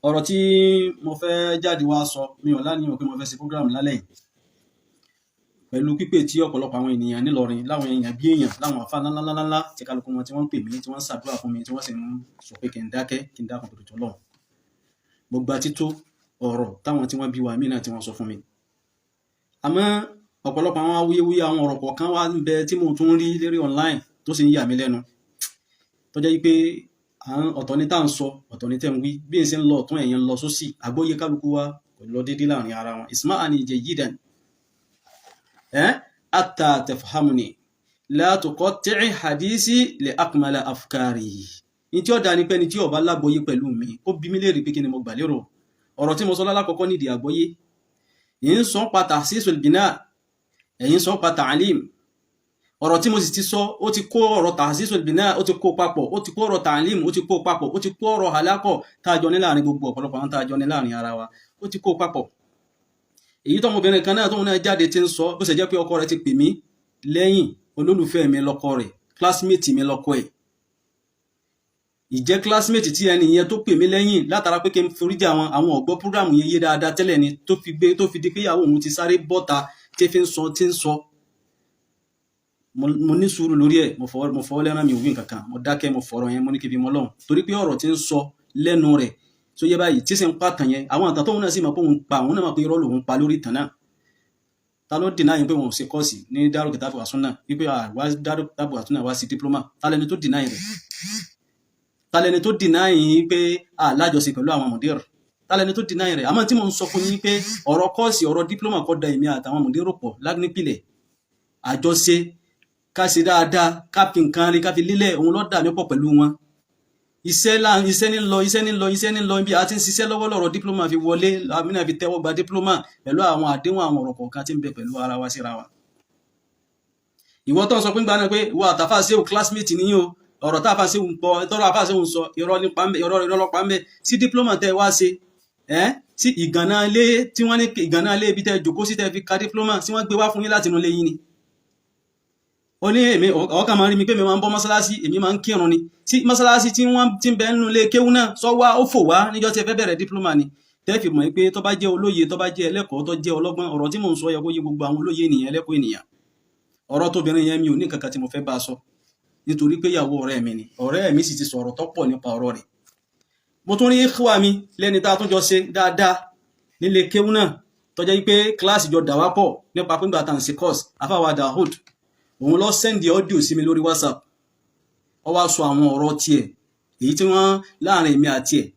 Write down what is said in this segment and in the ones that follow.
ọ̀rọ̀ tí mo fẹ́ jáde wá sọ mi ò láníyàn pé mo fẹ́ ṣe program lálẹ́ yìí pẹ̀lú pípè tí ọ̀pọ̀lọpọ̀ àwọn ènìyàn nílọrin láwọn èèyàn bí èèyàn láwọn àfa ńláńláńlá tí kálukú wọn tí wọ́n ń pè mí tí wọ́n ń ṣàdúrà fún mi tí wọ́n sì ń sọ pé kí n dákẹ́ kí n dákun torí t'Ọlọ́run mo gba tító ọ̀rọ̀ táwọn tí wọ́n bí wa mí náà tí wọ́n sọ fún mi àmọ́ ọ̀pọ̀lọpọ̀ àwọn awuyewuye àwọn ọ̀rọ̀ kọ̀ọ̀kan wá ń bẹ tí mo tún rí lérí online tó sì ń yà mí lẹ́nu tó jẹ́ pé ọ̀tọ̀ ni tá à ń sọ ọ̀tọ̀ ni tẹ́ ń wí bí n ṣe ń lọ ọ̀tún ẹ̀yìn ń lọ sósì àgbọ́yé kálukú wa kò lọ déédéé láàrin ara wọn isma'ani jayyidan hatta tafhamuni la tuqatti' hadisi li akmala afkari ní tí ó dá ní pé ní tí ó bá lágbọ́yé pẹ̀lú mi ó bí mi léèrè pé kí ni mo gbà lérò ọ̀rọ̀ tí mo sọ lálákọ̀ọ́kọ́ nídìí àgbọ́yé yìí ń sọ pa tahsisul bina ẹ̀yìn sọ pa ta'lim ọ̀rọ̀ tí mo sì ti sọ ó ti kó ọ̀rọ̀ tahsisul bina ó ti kó papọ̀ ó ti kó ọ̀rọ̀ ta'lim ó ti kó papọ̀ ó ti kó ọ̀rọ̀ halakọ̀ tájọ ní láàrin gbogbo ọ̀pọ̀lọpọ̀ àwọn tájọ ní láàrin ara wa ó ti kó papọ̀ èyí tọmọbìnrin kan náà tóun náà jáde ti ń sọ bó ṣe jẹ́ pé ọkọ rẹ̀ ti pè mí lẹ́yìn olólùfẹ́ mi lọ́kọ rẹ̀ classmate mi lọ́kọ ẹ̀ ìjẹ́ classmate tí ẹni yẹn tó pè mí lẹ́yìn látara pé kí n foríjì àwọn ọ̀gbọ́ program yẹn yé dáadáa tẹ́lẹ̀ ni tó fi di pé ìyàwó òun ti sáré bọ́ta tí fi ń sọ mo ní sùúrù lórí ẹ̀ mo fọwọ́ lẹ́rán mi ò wí nǹkan kan mo dákẹ́ mo fọ̀rọ̀ yẹn mo ní kí n fi mọ́ lọ́hùn torí pé ọ̀rọ̀ tí ń sọ lẹ́nu rẹ̀ tó yẹ báyìí tí sì ń pàtàn yẹn àwọn àtàn tóun náà sì mọ̀ pé òun pa òun náà mọ̀ pé irọ́ lòun pa lórí ìtàn náà ta ló dìnnà yín pé wọn ò ṣe kọ́ọ̀sì ní Darul Kitabi wa Sunnah wípé àwa Darul Kitabi wa Sunnah wá sí diploma ta lẹni tó dìnnà yín rẹ̀ ta lẹni tó dìnnà yín pé alájọsìn pẹ̀lú àwọn mọ̀dẹ́rù ta lẹni tó dìnnà yín rẹ̀ àmọ́ tí mo ń sọ fún yín pé ọ̀rọ̀ kọ́ọ̀sì ọ̀rọ̀ diploma kọ́ da èmi àtàwọn mọ̀dẹ́rù pọ̀ lágbípìlẹ̀ àjọṣe ká ṣe dáadáa ká fi nǹkan rí ká fi lílẹ̀ òun ló dà mí pọ̀ pẹ̀lú wọn iṣẹ́ ní lọ bí a ti ń ṣiṣẹ́ lọ́wọ́ lọ́rọ̀ diploma fi wọlé àmìnà fi tẹ́wọ́ gba diploma pẹ̀lú àwọn àdéhùn àwọn ọ̀rọ̀ kọ̀ọ̀kan tí ń bẹ pẹ̀lú ara wa síra wa ìwọ tó ń sọ pé ń gbà náà pé ìwọ àtàfà ṣéwù classmate níyìn o ọ̀rọ̀ táfà ṣéwù ń pọ̀ tọ́rọ̀ àfà ṣéwù ń sọ irọ́ lọ́pàá ń bẹ sí diploma tẹ́ wá ṣe sí ìgànnà ilé tí wọ́n ní ìgànnà ilé ibi tẹ́ jòkó sí tẹ́ fi ka diploma tí wọ́n gbé wá fún yín láti inú ilé yín ni ó ní èmi ọ̀ọ́kà máa rí mi pé mi máa ń bọ́ mọ́sálásí èmi máa ń kírun ni tí mọ́sálásí tí wọ́n ti ń bẹ nínú ilé kéwú náà sọ wá ó fò wá níjọ́ tí ẹ fẹ́ bẹ̀rẹ̀ dípúlọ́mà ni tẹ́ fi mọ̀ pé tó bá jẹ́ olóye tó bá jẹ́ ẹlẹ́kọ̀ọ́ tó jẹ́ ọlọ́gbọ́n ọ̀rọ̀ tí mò ń sọ yẹ kó yé gbogbo àwọn olóye ènìyàn ẹlẹ́kọ̀ọ́ ènìyàn ọ̀rọ̀ tóbìnrin yẹn mi ò ní kankan tí mo fẹ́ bá a sọ nítorí pé ìyàwó ọ̀rẹ́ mi ni ọ̀rẹ́ mi sì ti sọ̀rọ̀ tó pọ̀ nípa ọ̀rọ̀ rẹ̀ mo tún rí ikhwa mi lẹ́ni tá a tún jọ ṣe dáadáa nílé kéwú náà tó jẹ́ pé kíláàsì jọ dà wá pọ̀ nípa pé ńgbà tá à ń ṣe course afáwa Dahood òun lọ sẹ́ndì ọ́díò sí mi lórí WhatsApp ó wá sọ àwọn ọ̀rọ̀ tiẹ̀ èyí tí wọ́n láàrin èmi àti ẹ̀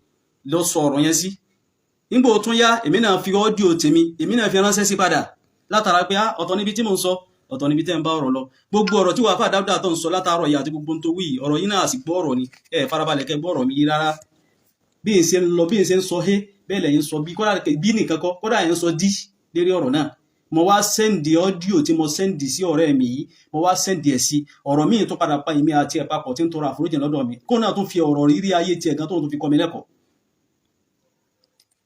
lọ sọ ọ̀rọ̀ yẹn sí nígbà ó tún yá èmi náà fi ọ́díò tèmi èmi náà fi ránṣẹ́ sí padà látara pé ọ̀tọ̀ níbi tí mò ń sọ ọ̀tọ̀ níbi tẹ́ ń bá ọ̀rọ̀ lọ gbogbo ọ̀rọ̀ tí wàá fà Dáúdà tó ń sọ látàárọ̀ yìí àti gbogbo tó wí ọ̀rọ̀ yìí náà sì gbọ́ ọ̀rọ̀ ni ẹ farabalẹ̀ kẹ́ gbọ́ ọ̀rọ̀ mi yìí rárá bí n ṣe ń sọ hé bẹ́ẹ̀ lẹ́yìn sọ bí kódà bí nìkan kọ́ kódà yẹn sọ dí lérí ọ̀rọ̀ náà mo wá sẹ́ndì ọ́díò tí mo sẹ́ndì sí ọ̀rẹ́ mi yìí mo wá sẹ́ndì ẹ̀ sí ọ̀rọ̀ míì tó padà pa èmi àti ẹ̀ papọ̀ tí ń tọrọ àforíjì lọ́dọ̀ mi kó náà tún fi ọ̀rọ̀ rírí ayé tiẹ̀ gan tó tún fi kọ́ mi lẹ́kọ̀ọ́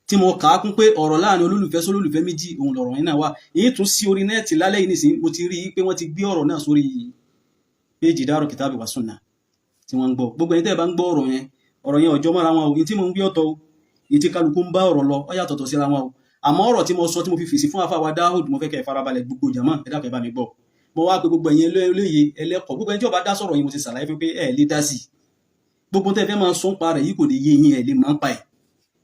tí mo kà á kún pé ọ̀rọ̀ láàrin olólùfẹ́ sólólùfẹ́ méjì òun lọ̀rọ̀ yẹn náà wà èyí tún sí orí nẹ́ẹ̀tì lálẹ́ yìí nìsín mo ti rí i pé wọ́n ti gbé ọ̀rọ̀ náà sórí péjì Darul Kitabi wa Sunnah tí wọ́n ń gbọ́ gbogbo ẹni tẹ́ ẹ bá ń gbọ́ ọ̀rọ̀ yẹn ọjọ́ mọ́ra wọn o èyí tí mo ń gbé ọ̀tọ̀ o èyí tí kálukú ń bá ọ̀rọ̀ lọ ó yàtọ̀tọ̀ síra wọn o àmọ́ ọ̀rọ̀ tí mo sọ tí mo fi fèsì fún àfáwà Dahood mo fẹ́ kẹ́ farabalẹ̀ gbogbo jàmá ẹ dákẹ́ bá mi gbọ́ mo wá pé gbogbo ẹ̀yin olóye ẹlẹ́kọ̀ọ́ gbogbo ẹni tí ó bá dá sọ̀rọ̀ yìí mo ti ṣàlàyé fún pé ẹ lè dá sí gbogbo tẹ́ fẹ́ máa sọ ń pa rẹ̀ yìí kò lè yé yín ẹ lè máa ń pa ẹ̀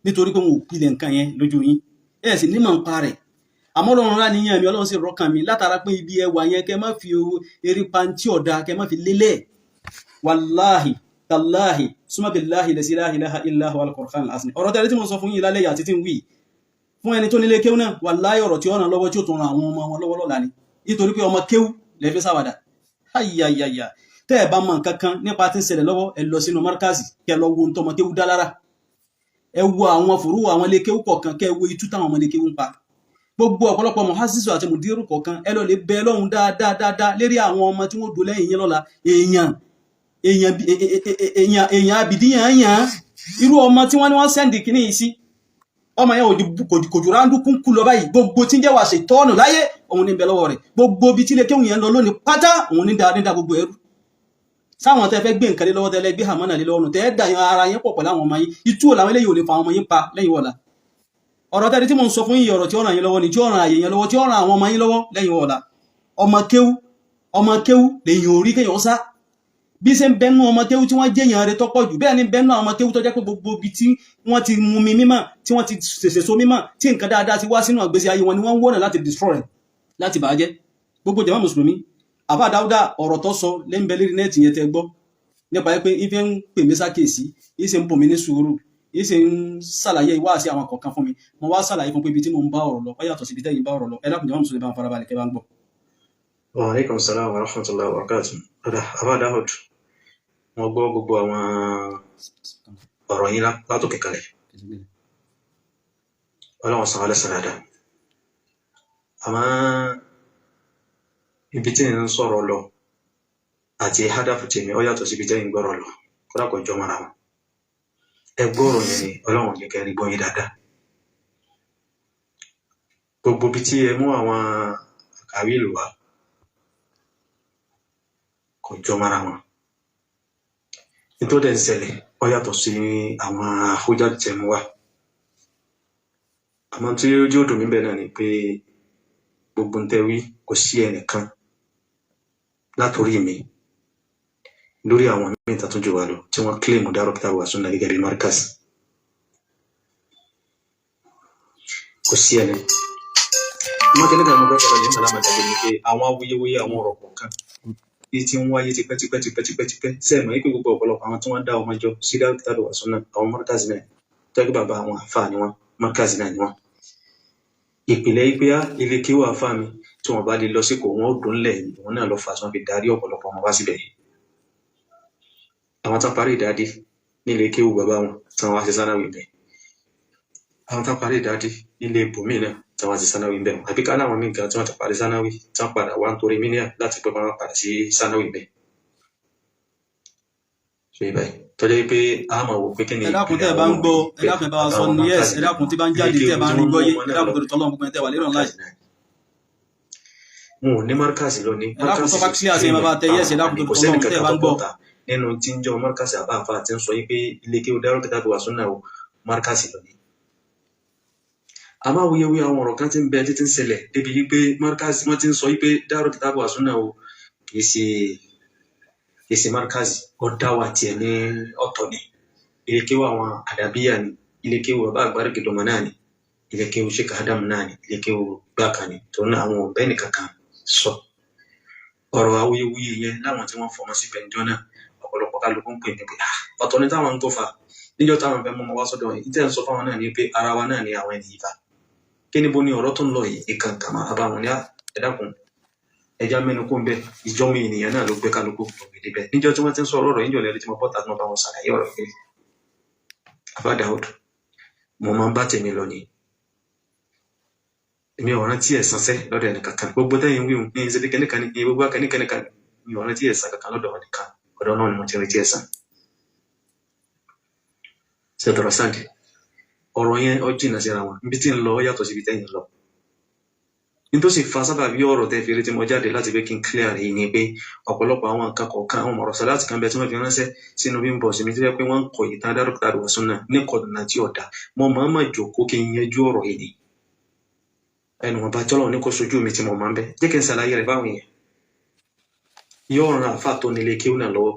nítorí pé mo pilẹ̀ nǹkan yẹn lójú yín ẹ sì ní máa ń pa rẹ̀ àmọ́ Ọlọ́run rá níyàn mi Ọlọ́run sì rọ́kàn mi látara pé ibi ẹwà yẹn kẹ́ má fi eré pantí ọ̀dà kẹ́ má fi lélẹ̀ wàláhì tàláhì súnmọ́bìláhì la ilaha illa huwa al-Qur'an al-azim ọ̀rọ̀ tẹ́lẹ̀ tí mo sọ fún yín lálẹ́ yà títí ń wí fún ẹni tó nílé kéwú náà wàláhì ọ̀rọ̀ tí ó ràn lọ́wọ́ tí ó tún ran àwọn ọmọ wọn lọ́wọ́ lọ́la ni nítorí pé ọmọ kéwú lẹ́fẹ́ sáwàdà ayayaya tẹ́ ẹ bá mọ nǹkan kan nípa tí ń ṣẹlẹ̀ lọ́wọ́ ẹ lọ sínú markazi kẹ́ lọ wo ntọ́mọ kéwú dá lára ẹ wo àwọn fòrú àwọn ilé kéwú kọ̀ọ̀kan kẹ́ wo itú táwọn ọmọ ilé kéwú ń pa gbogbo ọ̀pọ̀lọpọ̀ muhassisu àti mudiru kọ̀ọ̀kan ẹ lọ lè bẹ lọ́hùn dáadáa lérí àwọn ọmọ tí wọ́n dò lẹ́yìn yín lọ́la èèyàn abìdíyàn yàn irú ọmọ tí wọ́n ní wọ́n sẹ́ndì kìíní yìí sí ọmọ yẹn kò jù ráńdú kún kú lọ báyìí gbogbo tí ń jẹ́ wà ṣe tọ́ọ̀nù láyé òun ní bẹ lọ́wọ́ rẹ̀ gbogbo bí tí ilé kéwù yẹn lọ lónìí pátá òun ní dáadáa gbogbo ẹrú sáwọn tẹ́ fẹ́ gbé nǹkan lé lọ́wọ́ tẹ́lẹ̀ gbé àmánà lé lọ́wọ́ tẹ́ dà ara yín pọ̀ pẹ̀lú àwọn ọmọ yín ìtú làwọn eléyìí ò lè fa àwọn ọmọ yín pa lẹ́yìn ọ̀la ọ̀rọ̀ tẹ́lẹ̀ tí mo ń sọ fún yín ọ̀rọ̀ tí ó ràn yín lọ́wọ́ ni tí ó ràn àyè yẹn lọ́wọ́ tí ó ràn àwọn ọmọ yín lọ́wọ́ lẹ́yìn ọ̀la ọmọ kéwú lèyìn orí kéèyàn sá bí ṣe ń bẹnu ọmọ kéwú tí wọ́n jẹ́yàn rẹ̀ tọ́pọ̀ jù bẹ́ẹ̀ ni bẹnu àwọn ọmọ kéwú tó jẹ́ pé gbogbo ibi tí wọ́n ti mú mi mímọ́ tí wọ́n ti ṣèṣèso mímọ́ tí nǹkan dáadáa ti wá sínú àgbésí ayé wọn ni wọ́n ń wọ́nà láti destroy láti bàjẹ́ gbogbo jàmá mùsùlùmí àbá Dáúdà ọ̀rọ̀ tó sọ lẹ́ńbẹ́ lérí nẹ́ẹ̀tì yẹn tẹ́ gbọ́ nípa pé ife ń pè mí sákèsí ìṣe ń bò mí ní sùúrù ìṣe ń ṣàlàyé ìwá àti àwọn kọ̀ọ̀kan fún mi mo wá ṣàlàyé fún pé ibi tí mo ń bá ọ̀rọ̀ lọ ó yàtọ̀ sí ibi tẹ́yìn bá ọ̀rọ̀ lọ ẹ dákun jàmá mùsùlùmí bá ń farabalẹ̀ kẹ́ bá ń gbọ́. Wa alaikum salam wa rahmatullahi wa barakatuh. Àbá Dáúd, mo gbọ́ gbogbo àwọn ọ̀rọ̀ yín látòkè kalẹ̀. Ọlọ́run san alẹ́ sàrádà. Àmọ́ ibi tí ń sọ̀rọ̀ lọ àti hádàfù tèmi ó yàtọ̀ sí ibi tẹ́yìn gbọ́rọ̀ lọ. Kódà kò jọ mọ́ra wọn. Ẹ gbọ́rọ̀ yẹn ni Ọlọ́run ní kẹrin gbọ́ yín dáadáa. Gbogbo ibi tí ẹ mú àwọn àkàwé ìlú wa kò jọ mọ́ra wọn. Nítorí ẹ̀ ń ṣẹlẹ̀ ó yàtọ̀ sí àwọn àhójá tẹ̀mú wa. Àmọ́ tí ó jẹ́ òdò mi bẹ́ẹ̀ náà ni pé gbogbo ń tẹ́wí kò sí ẹnìkan látòrí mi lórí àwọn míì tó tún jù wá lọ tí wọ́n kílèmù Daaru Kitabi wa Sunnah gẹ́gẹ́ bí markaz. Kò sí ẹni. Wọ́n kẹ́lẹ́ kan mo fẹ́ sọ̀rọ̀ ní sàlámà jáde ni pé àwọn awuyewuye àwọn ọ̀rọ̀ kọ̀ọ̀kan bí tí ń wáyé tipẹ́tipẹ́ sẹ́ẹ̀mọ̀ yìí pé gbogbo ọ̀pọ̀lọpọ̀ àwọn tí wọ́n dá ọmọ jọ sí Daaru Kitabi wa Sunnah àwọn markaz náà tọ́jú bàbá àwọn àfáà ni wọ́n markaz náà ni wọ́n. Ìpìlẹ̀ yìí pé ilé kéwà àfáà mi tí wọ́n bá lè lọ sí kò wọ́n ó dùn lẹ̀ ìwọ̀n náà lọ fà tí wọ́n fi darí ọ̀pọ̀lọpọ̀ ọmọ wá síbẹ̀ yìí. Àwọn tán parí ìdádí nílé kéwù bàbá wọn tí wọ́n wá sí sánáwì bẹ̀. Àwọn tán parí ìdádí nílé ibòmíì náà tí wọ́n wá sí sánáwì bẹ̀. Àbí ká láwọn míì gan tí wọ́n ti parí sánáwì tí wọ́n padà wá nítorí mílíà láti pẹ́ máa padà sí sánáwì bẹ̀. Ṣé báyìí tọ́jú pé a máa wò pé kí ni. Ẹ dákun tẹ́ ẹ bá ń gbọ́ ẹ dákun ẹ bá wa sọ ní yẹ́s ẹ dákun tí bá ń jáde tẹ́ ẹ bá ń rí gbọ́ yé ẹ dákun tó tọ́lọ́ gbogbo ẹ tẹ́ wà lérò ńlá yìí. Wọn ò ní markaz lónìí. Ẹ dákun tó bá kílíà sí ẹ máa bá tẹ yẹ́s ẹ dákun tó tọ́lọ́ tẹ́ ẹ bá ń gbọ́. Nínú tí ń jọ markaz àbá àfa àti ń sọ yí pé ilé kéwù Daaru Kitabi wa Sunnah o markaz lónìí. Àmọ́ awuyewuye àwọn ọ̀rọ̀ kan ti ń bẹ títí ń ṣẹlẹ̀ débi yí pé markaz wọ́n ti ń sọ yí pé Daaru Kitabi wa Sunnah o kì í ṣe markaz ọ̀dà wa tiẹ̀ ní ọ̀tọ̀ ni. Ilé kéwù àwọn àdàbíyà ni ilé kéwù bàbá àgbárí kìdọ̀mọ̀ náà ni ilé kéwù Sheikh Adam náà ni ilé kéwù gbàkan ni tó ní àwọn ọ̀bẹ nìkan kan sọ. Ọ̀rọ̀ awuyewuye yẹn láwọn tí wọ́n fọmọ sí pẹ̀njọ́ náà ọ̀pọ̀lọpọ̀ kálukú ń pè ní pé ọ̀tọ̀ ni táwọn ń tó fa níjọ́ táwọn fẹ́ mọ́ ọmọ wá sọ́dọ̀ yìí tẹ́ ń sọ fáwọn náà ni pé ara wa náà ni àwọn ènìyàn fa kí ni bo ni ọ̀rọ̀ tó ń lọ yìí ìkan kàmá àbáwọn ní ẹ̀dàkùn ẹja mẹ́nu kó ń bẹ ìjọmọ ènìyàn náà ló gbé kálukú ògbèdè bẹ níjọ́ tí wọ́n ti ń sọ ọ̀rọ̀ yìí jọ̀lẹ́ tí mo bọ́ta tí mo bá wọn ṣàlàyé ọ̀rọ̀ yìí. Àbá Dáúd mo máa ń bá tèmi lọ ni èmi ọ̀ràn tí ẹ̀ sánsẹ́ lọ́dọ̀ ẹnì kankan gbogbo tẹ́yìn wíwù ní ìṣẹ́lẹ̀ kẹ́nìkan ní gbogbo akẹ́nìkan ní ọ̀ràn tí ẹ̀ sàn kankan lọ́dọ̀ ẹnìkan ọ̀dọ̀ náà ni mo ti rí tí ẹ̀ sàn. Ṣètọ̀rọ̀ sáǹdì ọ̀rọ̀ yẹn ó jìnnà síra wọn ibi tí ń lọ yàtọ̀ síbi tẹ́yìn lọ. Nítòsí fa sábà bí ọ̀rọ̀ tẹ́ fi rí tí mo jáde láti pé kí n clear yìí ni pé ọ̀pọ̀lọpọ̀ àwọn nǹkan kọ̀ọ̀kan àwọn ọ̀rọ̀ sọ láti kan bẹ tí wọ́n fi ránṣẹ́ sínú bí ń bọ̀ sí mi tí wọ́n pé wọ́n ń kọ ìtàn Daaru Kitabi wa Sunnah ní kọ̀dùnà tí ọ̀dà mo máa ń jókòó kí n yanjú ọ̀rọ̀ yìí ni. Ẹnu wọn bá tọ́lọ̀ ní kó sojú mi tí mo máa ń bẹ jẹ́ kí n ṣàlàyé rẹ̀ báwọn yẹn. Yóò ran àfa tó nílé kéwù náà lọ́wọ́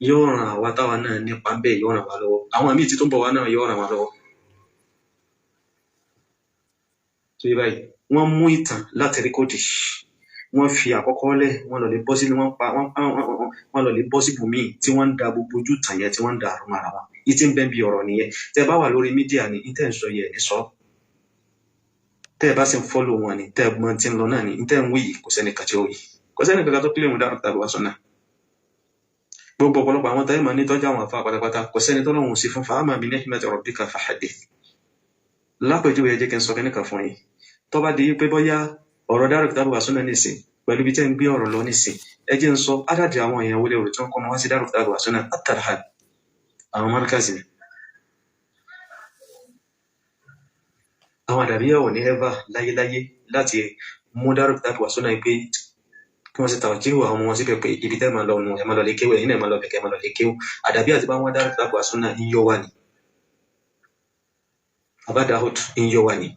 yóò ran àwa táwa náà nípa bẹ́ẹ̀ yóò ràn wá lọ́wọ́ àwọn míì tí tó ń bọ̀ wá náà yóò ràn wá lọ́wọ́. Tó yẹ báyìí wọ́n mú ìtàn láti rékọ́dì wọ́n fi àkọ́kọ́ lẹ̀ wọ́n lọ lè bọ́ sí wọ́n lọ lè bọ́ sí bùnmí tí wọ́n ń da gbogbo ojú tàn yẹn tí wọ́n ń da àrùn ara wọn yìí tí ń bẹ́ẹ̀ bí ọ̀rọ̀ nìyẹn tẹ́ bá wà lórí mídíà ní ìtẹ́ ń sọ yẹ ẹ̀ sọ tẹ́ bá sì ń fọ́lò wọn ni tẹ́ gbọ́n tí ń lọ náà ni ìtẹ́ ń wí yìí kò sẹ́ni kàtí ó yìí kò sẹ́ni kankan tó kílẹ̀ mú Daaru Kitabi wa Sunnah gbogbo ọ̀pọ̀lọpọ̀ àwọn táyé máa ní tọ́jú àwọn àfa pátápátá kò sẹ́ni tó lọ́wọ́ sí fún fa'amma bi ni'mati rabbika fahaddith. Lápèjúwe ẹ jẹ́ kí n sọ kẹ́nìkan fún yín tó bá di pé bóyá ọ̀rọ̀ Daaru Kitabi wa Sunnah nìsín pẹ̀lú bí tẹ́ ń gbé ọ̀rọ̀ lọ nìsín ẹ jẹ́ ń sọ ádàdì àwọn èèyàn wọlé òrò tí wọ́n kọ́ mọ́ wá sí Daaru Kitabi wa Sunnah at-Tarhal àwọn markazi ni àwọn àdàbíyà ò ní ẹ́fà láyéláyé láti mú Daaru Kitabi wa Sunnah pé kí wọ́n sì tàwọn jíwò àwọn ọmọ wọn síbẹ̀ pé ibi tẹ́ máa lọ nù ẹ máa lọ lè kéwò ẹ̀yin náà máa lọ bẹ̀kẹ́ máa lọ lè kéwò àdàbí àti bá wọn dárò tàbí àsúná ń yọ wá ni àbádàhùd ń yọ wá ni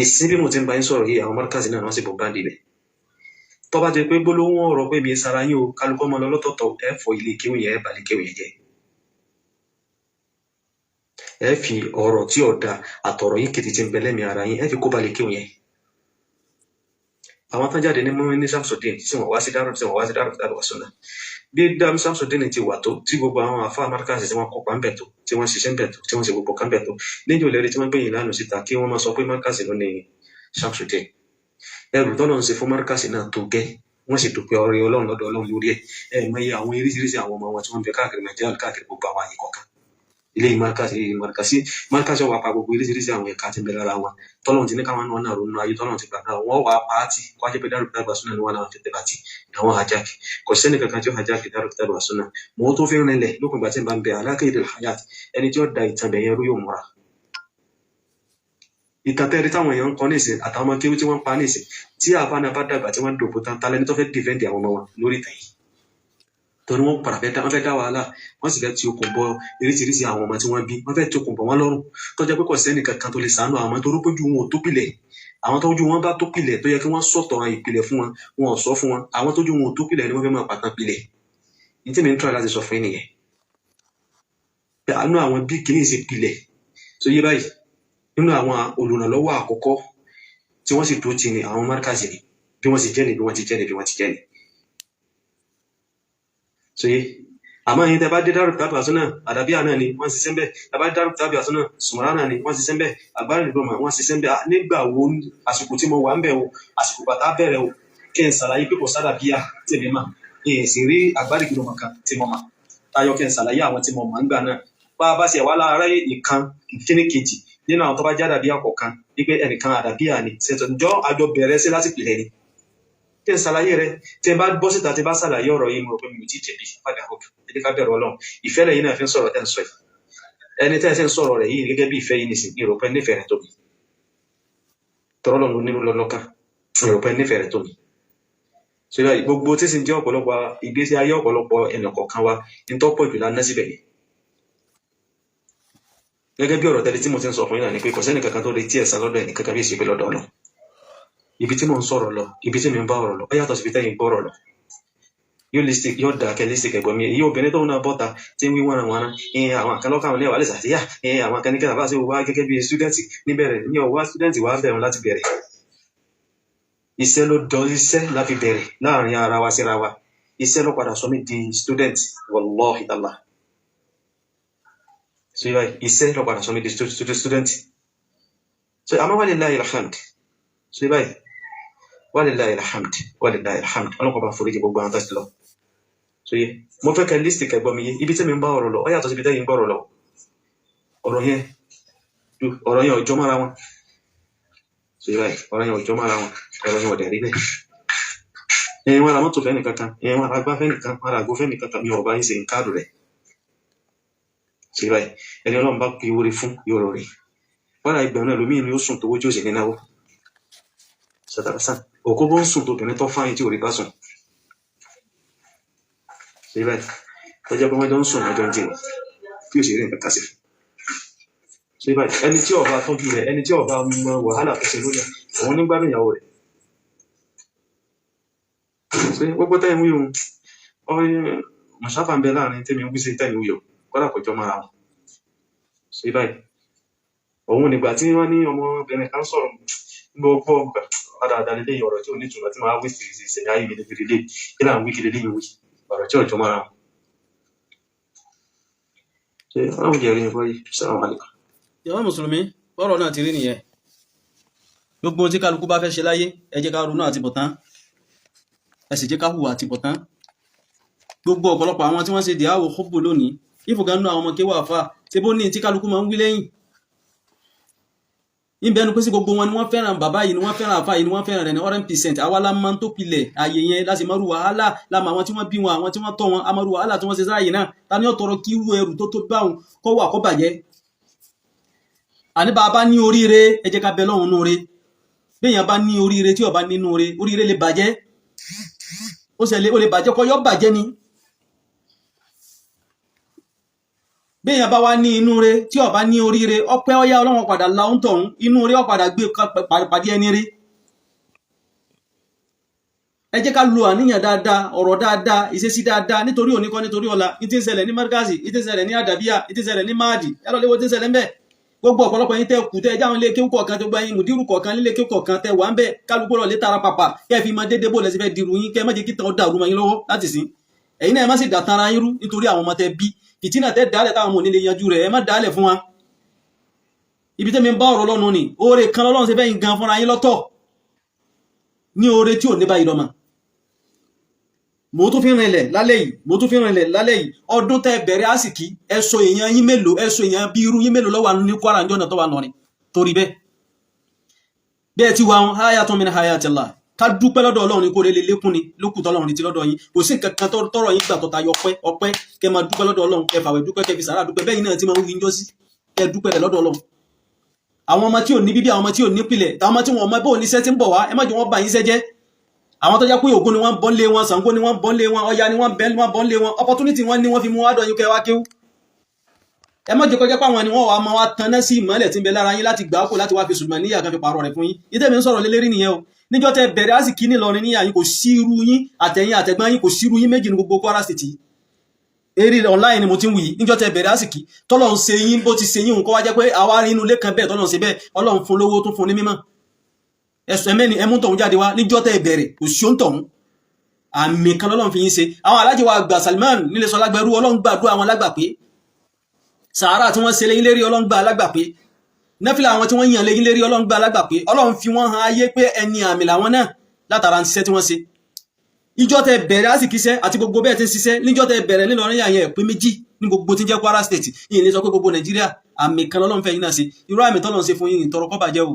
ìsìn bí mo ti ń bá yín sọ̀rọ̀ yìí àwọn márkàsì náà wọ́n sì bọ̀ báńdì bẹ̀ tó bá jẹ́ pé gbólóhùn ọ̀rọ̀ pé mi sara yín o kálukọ́ máa lọ lọ́tọ̀ọ̀tọ̀ ẹ fọ ilé kéwò yẹn ẹ bà lè kéwò yẹn jẹ́ ẹ fi ọ̀rọ̀ tí ọ̀dà àtọ̀rọ̀ yín kìtì ti ń bẹ lẹ́mìí ara yín ẹ fi kó ba lè kéwò yẹn àwọn tán jáde ní mọ́ ní Samsudeen tí wọ́n wá sí dárò tàbí wàsúnà bí dám Samsudeen ti wà tó tí gbogbo àwọn àfa márkàsì tí wọ́n kópa ń bẹ̀ tó tí wọ́n ṣiṣẹ́ ń bẹ̀ tó tí wọ́n ṣe gbogbo kan bẹ̀ tó níjọ́ lẹ́rìí tí wọ́n gbẹ̀yìn lánàá síta kí wọ́n máa sọ pé márkàsì ló ní Samsudeen ẹrù tọ́lọ́ ń ṣe fún márkàsì náà tó gẹ́ wọ́n sì dúpẹ́ ọrẹ Ọlọ́run lọ́dọ̀ Ọlọ́run lórí ẹ̀ mọ iye àwọn oríṣiríṣi àwọn ọmọ wọn tí wọ́n bẹ káàkiri Nàìjíríà káàkiri gbogbo àwọn àyè kọ̀ọ̀kan ilé márkàsì wà pa gbogbo oríṣiríṣi àwọn ẹ̀ka tí ń bẹ lára wọn tọ́lọ́run ti ní káwọn náà ronú ayé tọ́lọ́run ti gbàgbà wọ́n wà pàátì kó ajẹ́ pé Darul Kitab wa Sunnah ni wọ́n náà tètè láti àwọn hajjáki kò sẹ́ni kankan tí ó hajjáki Darul Kitab wa Sunnah mọ́ tó fi rinlẹ̀ lókun ìgbà tí ń bá ń bẹ alákèédè hayat ẹni tí ó da ìtàn bẹ̀yẹn rú yóò múra ìtàn tẹ́rí táwọn èèyàn ń kọ́ nísìn àtàwọn ọmọ kéwú tí wọ́n ń pa nísìn tí àfáàná bá dàgbà tí wọ́n dòbò tán tálẹ́ni tó fẹ́ dìfẹ́ǹdì àwọn ọmọ wọn lórí ìtàn yìí torí wọ́n padà fẹ́ dá wàhálà wọ́n sì fẹ́ ti okùn bọ oríṣiríṣi àwọn ọmọ tí wọ́n bí wọ́n fẹ́ ti okùn bọ wọ́n lọ́rùn tó jẹ́ pé kò sẹ́ni kankan tó lè sàánú àwọn tó rópójú wọn ò tó pilẹ̀ àwọn tójú wọn bá tó pilẹ̀ tó yẹ kí wọ́n sọ̀tọ̀ ìpìlẹ̀ fún wọn wọn ò sọ fún wọn àwọn tójú wọn ò tó pilẹ̀ ni wọ́n fẹ́ máa pàtàn pilẹ̀ ní tí mi ń tọ́ láti sọ fún yín nìyẹn àánú àwọn bí kìíní ṣe pilẹ̀ tó yé báyìí nínú àwọn olùrànlọ́wọ́ àkọ́kọ́ tí wọ́n sì tó ti ní àwọn márkàsì ni bí wọ́n sì jẹ́ ni bí wọ́n ti jẹ́ ni so yé àmọ́ yín tẹ́ bá dé Darul Kitab wa Sunnah àdàbíà náà ni wọ́n ṣiṣẹ́ ń bẹ̀ tẹ́ bá dé Darul Kitab wa Sunnah sùmọ́rà náà ni wọ́n ṣiṣẹ́ ń bẹ̀ àgbára ìdòmọ̀ wọ́n ṣiṣẹ́ ń bẹ̀ nígbà wo àsìkò tí mo wà ń bẹ̀ o àsìkò bàtà bẹ̀rẹ̀ o kí n ṣàlàyé pé kò sára bíà tèmi mà èyí sì rí àgbára ìdòmọ̀ kan tí mo mà táyọ̀ kí n ṣàlàyé àwọn tí mo mà ń gbà náà bá a bá ṣe wà lára ìkan kíní kejì nínú àwọn tó bá já àdàbíà kọ̀ọ̀kan wípé ẹnìkan àdàbíà ni ṣètò ìjọ àjọ bẹ̀rẹ̀ sí láti pìlẹ̀ ni tí n ṣàlàyé rẹ tí n bá bọ́ síta tí n bá ṣàlàyé ọ̀rọ̀ yìí mo rò pé mi ò tí ì jẹ̀bi padà ọ̀dù ẹ̀dí ká bẹ̀rù Ọlọ́run ìfẹ́ lẹ́yìn náà fi ń sọ̀rọ̀ tẹ́ ń sọ yìí ẹni tẹ́ ẹ sì ń sọ̀rọ̀ rẹ̀ yìí gẹ́gẹ́ bí ìfẹ́ yìí nìsín ìrò pé nífẹ̀ẹ́ rẹ̀ tóbi tọ́rọ́ lọ́nu nínú lọ́lọ́kàn ìrò pé nífẹ̀ẹ́ rẹ̀ tóbi ṣọlá gbogbo tí sì ń jẹ́ ọ̀pọ̀lọpọ̀ ìgbésí ayé ọ̀pọ̀lọpọ̀ ẹnìkọ̀ọ̀kan wa ní tọ́pọ̀ jù lánàá síbẹ̀ yìí gẹ́gẹ́ bí ọ̀rọ̀ tẹ́lẹ̀ tí mo ti ń sọ fún yín náà ni pé kò sẹ́ni kankan tó lè tí ẹ̀sán lọ́dọ̀ ẹnì kankan bí ìṣèpé lọ́dọ̀ Ọlọ́run ibi tí mo ń sọ̀rọ̀ lọ ibi tí mi ń bá ọ̀rọ̀ lọ ó yàtọ̀ síbi tẹ́yìn gbọ́rọ̀ lọ yóò dà kẹ́ lísìkì ẹ̀gbọ́n mi èyí obìnrin tóun náà bọ́ta tí ń wí wọ́nranwọ́nran àwọn kan lọ́kàn ní àwálẹ̀ sàtíyà àwọn kan ní kí àbá sí wá gẹ́gẹ́ bí stúdẹ̀ntì níbẹ̀rẹ̀ ní ọwọ́ stúdẹ̀ntì wá bẹ̀rù láti bẹ̀rẹ̀ iṣẹ́ ló dọ iṣẹ́ láfi bẹ̀rẹ̀ láàrin ara wa síra wa iṣẹ́ ló padà sọ mí di student wallahi ta'ala so iṣẹ́ ló padà sọ mí di student so àmọ́ walillahi alhamd so walillahi alhamd ọlọ́kọ̀ bá foríjì gbogbo àwọn tẹ́sí lọ so yé mo fẹ́ kẹ́ lísìtì kẹgbọ́n mi yé ibi tí mi ń bá ọ̀rọ̀ lọ ó yàtọ̀ síbi tẹ́yìn gbọ́rọ̀ lọ ọ̀rọ̀ yẹn ọjọ́ mára wọn so yé báyìí ọ̀rọ̀ yẹn ọjọ́ mára wọn ọ̀rọ̀ yẹn ọ̀dẹ̀ rí bẹ́ẹ̀ ẹ̀yin wọn ra mọ́tò fẹ́ nìkankan ẹ̀yin wọn ra gbá fẹ́ nìkan wọn ra àgó fẹ́ nìkankan mi ọ̀rọ̀ bá yín ṣe ń káàdù rẹ̀ so yé báyìí ẹni Ọlọ́run bá pe oore fún yọ̀rọ̀ rẹ̀ wọ́n ra ìgbẹ̀rún náà lómi ìlú sùn tó wójú òsì ní náwó sàtàràsàn òkú bó ń sùn tó bìnrin tó fáyín tí ò rí bá sùn ṣe báyìí tọ́jọ́ pé wọ́n jọ ń sùn àjọ jìn tí ò sì rí nǹkan kásì ṣe báyìí ẹni tí ọba tọ́jú rẹ̀ ẹni tí ọba mọ wàhálà tó ṣe lórí òun nígbàdùn ìyàwó rẹ̀ ṣe gbogbo tẹ́yìn wí ohun mọ̀ṣáfà ń bẹ láàrin tẹ́mi wí sí tẹ́yìn wí o kọ́dà kọjọ mára wọn ṣe báyìí òun nígbà tí wọ́n ní ọmọbìnrin kan sọ̀rọ̀ gbogbo padà dalilé ọ̀rọ̀ tí ò ní ìtumọ̀ tí máa wí sí ìṣẹ̀lẹ̀ ayé mi lè lè kí là ń wí kiri léyìn wí ọ̀rọ̀ tí ọjọ́ máa ṣe àwọn jẹ́rí ní bọ́yí sàrán àlèkà. ìyàwó mùsùlùmí ọ̀rọ̀ náà ti rí nìyẹn gbogbo tí kálukú bá fẹ́ ṣe láyé ẹ jẹ́ ká ronú àtibọ̀tán ẹ sì jẹ́ ká hùwà àtibọ̀tán gbogbo ọ̀pọ̀lọpọ̀ àwọn tí wọ́n ṣe dìáwò kóbò lónìí ìfògánú àwọn ọmọ kéwà fà ṣe bó ní tí kálukú máa ń wí lẹ́yìn ìbẹ̀nu pé sí gbogbo wọn ni wọ́n fẹ́ràn bàbá yìí ni wọ́n fẹ́ràn àfà yìí ni wọ́n fẹ́ràn rẹ̀ ní 100% àwa la máa ń tó pilẹ̀ ààyè yẹn láti mọ́rù wàhálà lámà àwọn tí wọ́n bí wọn àwọn tí wọ́n tọ́ wọn amọ́rù wàhálà tí wọ́n ṣe sáàyè náà ta ni ó tọrọ kí irú ẹrù tó bá wọn kọ́ wà kọ́ bàjẹ́ àní bàbá ní oríire ẹ jẹ́ ká bẹ lọ́hùn núure béèyàn bá ní oríire tí ó bá nínú oríire lè bàjẹ́ ó ṣẹlẹ̀ ó lè bàjẹ́ kọ́ yọ́ bàjẹ́ ni. béèyàn bá wá ní inú rẹ tí ó bá ní oríire ọpẹ́ ọyá Ọlọ́run padà la ń tọ̀hún inú rẹ ó padà gbé pàdé ẹni rẹ. ẹ jẹ́ ká lo àníyàn dáadáa ọ̀rọ̀ dáadáa ìṣesí dáadáa nítorí òní kọ́ nítorí ọ̀la ní tí ń ṣẹlẹ̀ ní Markazi ní tí ń ṣẹlẹ̀ ní Adabiya ní tí ń ṣẹlẹ̀ ní Mahdi ẹ̀rọ léwo tí ń ṣẹlẹ̀ ń bẹ̀. gbogbo ọ̀pọ̀lọpọ̀ yín tẹ́ kù tẹ́ jáwọn ilé kéwù kọ̀ọ̀kan tó gba yín mùdírù kọ̀ọ̀kan lílé kéwù kọ̀ọ̀kan tẹ́ wà ń bẹ̀ kálukú lọ lé tara pàpà kẹ́ fi máa dédé bó lẹ́sìn fẹ́ dirú yín kẹ́ má jẹ́ kí tàn ó dàrú mọ́ yín lọ́wọ́ láti sìn. ẹ̀yin náà ẹ má sì dàtara yín rú nítorí àwọn ọmọ tẹ́ bí ìtínà tẹ́ dálẹ̀ táwọn ọmọ onílé yanjú rẹ̀ ẹ má dálẹ̀ fún wa. ibi tẹ́mi ń bá ọ̀rọ̀ lọ́nu ni oore kan lọ́lọ́run ṣe fẹ́ yín gan fúnra yín lọ́tọ̀ ní oore tí ò ní báyìí lọ́mọ. mo tún fi rinlẹ̀ lálẹ́ yìí ọdún tẹ́ bẹ̀rẹ̀ àsìkí ẹ̀sọ èèyàn yín mélòó ẹ̀sọ èèyàn bí irú yín mélòó lọ́wọ́ ní Kwara ń jọ́nà tó wà nọ́rin torí bẹ́ẹ̀ tí wà ń hayatun min hayatillah ká dúpẹ́ lọ́dọ̀ Ọlọ́run ní kó lè lékún ni lókùtọ́ Ọlọ́run ní ti lọ́dọ̀ yín kò sí nǹkan kan tọrọ yín gbà tọ́ta ọpẹ́ kẹ máa dúpẹ́ lọ́dọ̀ Ọlọ́run kẹ fàwẹ̀ dúpẹ́ kẹ fi sàrà dúpẹ́ bẹ́ẹ̀ náà ti máa ń wí njọ́sí kẹ dúpẹ́ rẹ̀ lọ́dọ̀ Ọlọ́run. àwọn ọmọ tí ò ní bíbí àwọn ọmọ tí ò ní pilẹ̀ àwọn ọmọ tí wọn ọmọ bóun níṣẹ́ tí ń bọ̀ wá ẹ má jẹ́ wọ́n bá yín ṣẹ́ jẹ́ àwọn tó jẹ́ pé Ògún ni wọ́n bọ́n lé wọn Ṣàngó ni wọ́n bọ́n lé wọn Ọya ni wọ́n bọ́n lé wọn opportunity wọn ni wọ́n fi mú wá dọ̀ yín kẹ́ wá kéwú. ẹ má jẹ́ kó jẹ́ pé àwọn ni wọ́n wà máa wá tanná sí ìmọ́lẹ̀ tí ń bẹ lára yín láti gbà kó láti wá fi ṣùgbọ́n níyà kan fi pààrọ̀ rẹ̀ fún yín ìtẹ́mi ń sọ̀rọ̀ lélẹ́rí nìyẹn o níjọ́ tẹ́ bẹ̀rẹ̀ àsìkí nílọrin níyà yín kò sí irú yín àtẹ̀yìn àtẹ̀gbọ́n yín kò sí irú yín méjì ní gbogbo Kwara State eré online ni mo ti ń wù yìí níjọ́ tẹ́ bẹ̀rẹ̀ àsìkí tọ́lọ́run ṣe yín bó ti ṣe yín nǹkan wá jẹ́ pé àwa rí inú ilé kan bẹ́ẹ̀ tọ́lọ́run ṣe bẹ́ẹ̀ Ọlọ́run fún lówó tún fún ní mímọ́ ẹ̀sùn ẹ̀mẹ́ni ẹmú tọ̀hún jáde wá níjọ́ tẹ́ bẹ̀rẹ̀ kò sí òun tọ̀hún àmì kan lọ́lọ́run fi yín ṣe àwọn alájẹ wa gbà Salman nílé sọ lágbẹ̀rú Ọlọ́run gbàdúrà àwọn alágbàpé sàárà tí wọ́n ṣe lẹ́yìn lérí Ọlọ́run gbà alágbàpé nẹ́fìlà àwọn tí wọ́n yàn lẹ́yìn lérí Ọlọ́run gbà alágbàpé Ọlọ́run fi wọ́n hàn ayé pé ẹni àmì làwọn náà látara ń ṣiṣẹ́ tí wọ́n ṣe ìjọ́ tẹ́ bẹ̀rẹ̀ àsìkíṣẹ́ àti gbogbo bẹ́ẹ̀ tí ń ṣiṣẹ́ níjọ́ tẹ́ bẹ̀rẹ̀ nílọrin yà yẹn pé méjì ní gbogbo tí ń jẹ́ Kwara State yìí ní sọ pé gbogbo Nàìjíríà àmì kan lọ́lọ́run fẹ́ yín náà ṣe irú àmì tọ́lọ́run ṣe fún yín ìtọrọ kọ́ bàjẹ́ o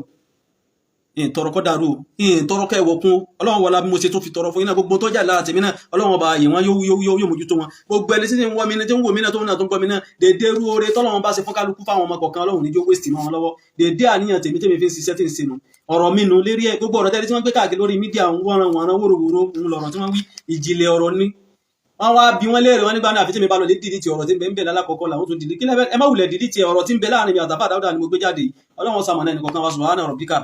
ìtọrọ kọ́ dàrú o ìtọrọ kọ́ ẹ̀wọ̀ kún Ọlọ́run wọlá bí mo ṣe tún fi tọrọ fún yín náà gbogbo tó jà lára tèmi náà Ọlọ́run ọba ààyè wọn yóò mójútó wọn gbogbo ẹni tí ń wọ́ mi ní tí ń wò mí náà tó ń náà tó ń gbọ́ mi náà dédé rú oore tọ́lọ́run bá ṣe fún kálukú fáwọn ọmọ kọ̀ọ̀kan Ọlọ́run níjó wéṣì mọ́ wọn lọ́wọ́ dédé àníyàn tèmi fi ń ṣiṣẹ́ tí ń ṣe nu ọ̀rọ̀ mi nu lérí ẹ̀ gbogbo ọ̀rọ̀ tẹ́lẹ̀ tí wọ́n gbé káàkiri lórí mídíà ń wọ́n wóróworó ń lọ̀rọ̀ tí wọ́n wí ìjìnlẹ̀ ọ̀rọ̀ ni wọ́n wá bí wọ́n léèrè wọn nígbà náà àfi tí mi bá lọ lè dìdí ti ọ̀rọ̀ tí ń bẹ ń bẹ lálákọ̀ọ́kọ́ làwọn tún dìdí kí ẹ má wulẹ̀ dìdí ti ọ̀rọ̀ tí ń bẹ láàrin mi àtàfà Dáúdà ni mo gbé jáde Ọlọ́run sàmọ̀nà ẹnì kọ̀ọ̀kan wa subhana rabbika